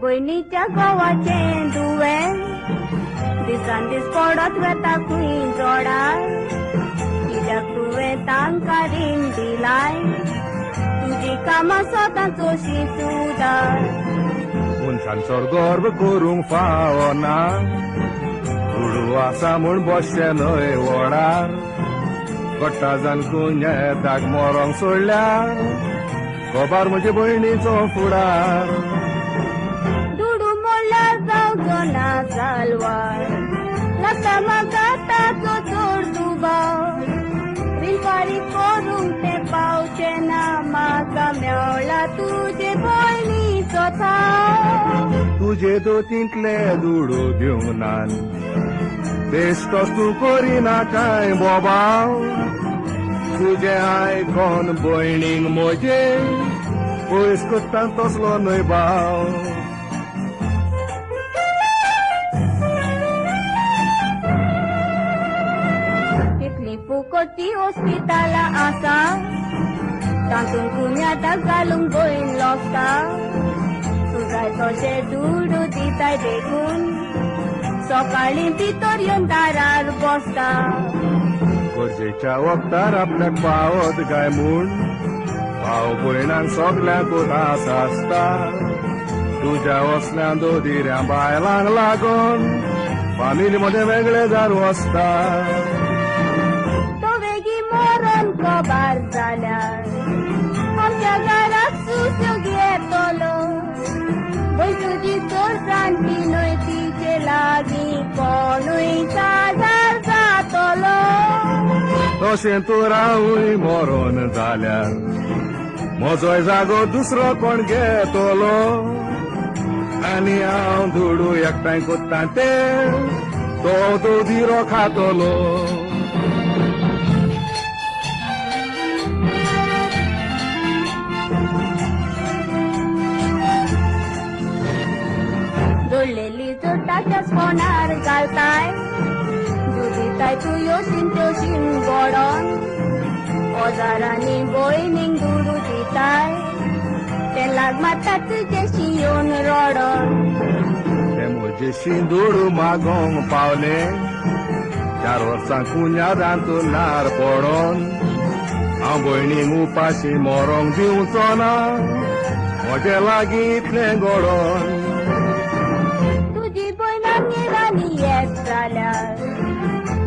भयणीच्या गोवाचें दुवें दिसान दीस पडत वेता खंय जोडार कित्याक तुवें तांकां रीण दिलाय तुजी कामां स्वताचो सुदार मनशांचो गर्व करूंक फावना दुडू आसा म्हूण बसचे न्हय वडार गोट्टा जाणकून येताक मोरोंक सोडल्यार गोबार म्हजे भयणीचो फुडार दुडू मोडल्यार जावचो ना सालवार लागता म्हाका ताचो चड दुबाव रिपारी करूंक ते पावचे ना म्हाका मेवला तुजे भयणीचो थाव तुजे दोतींतले दुडू दिवनान बेश्टोच तूं करिना काय बोबाव तुजें आयकोन भयणीक म्हजे पयस कोत्ता तसलो न्हय भाव कितली फुकटी हॉस्पिटलां आसा तातूंत कुण्याताक घालूंक भयण लोकता तूं जाय तशें दुडू दिताय देखून सकाळीं भितर येवन दारार बसता गरजेच्या वखदार आपल्याक पावत काय म्हूण भाव भयणांक सगल्यांकूच आस आसता तुज्या वसल्यान दोदिऱ्या बायलांक लागून फामिली मदें वेगळे जार वसता तो वेगी मरण कोबार जाल्यार आमच्या घराक सुशोग येतलो भंय तुजी चड जाणटी न्हय तिचे लागीं कोणूय साजार जातलो तशें तूं रावूय मरण जाल्यार म्हजोय जागो दुसरो कोण घेतलो आनी हांव दुडू एकठांय कोत्ता ते तो दोदिरो खातलो जोडलेली जोडटाच्याच फोनार घालताय दुदिताय तूं योशीन त्योशीन गोडोन ओजारांनी भयणीक दुडू दिताय ते लाग माता तुजेशी येवन रडोन ते म्हजेशी दुडू मागोंक पावले 4 वर्सां कुन्यादान तूं नार पडोन हांव भयणीक उपाशी मोरोंक दिवचो ना म्हजे लागीं इतलें घडोन तुजी भयण आनी येत जाल्यार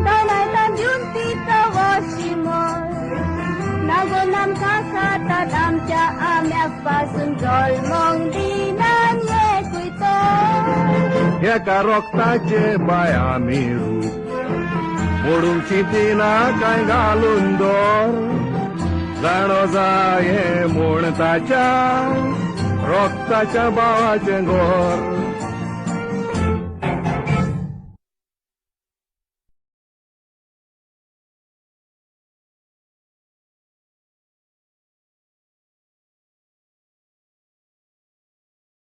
दोनायतां दिवन तिचो वशिमोर नागोन आमकां खातात आमच्या आम्याक पासून जल्मोंक दिनान एकूय तो एका रोगताचे पांय आमी रूप मोडूंक चिंतिना काय घालून दोर जाणो जाये म्हूण ताच्या रोगताच्या भावाचें घर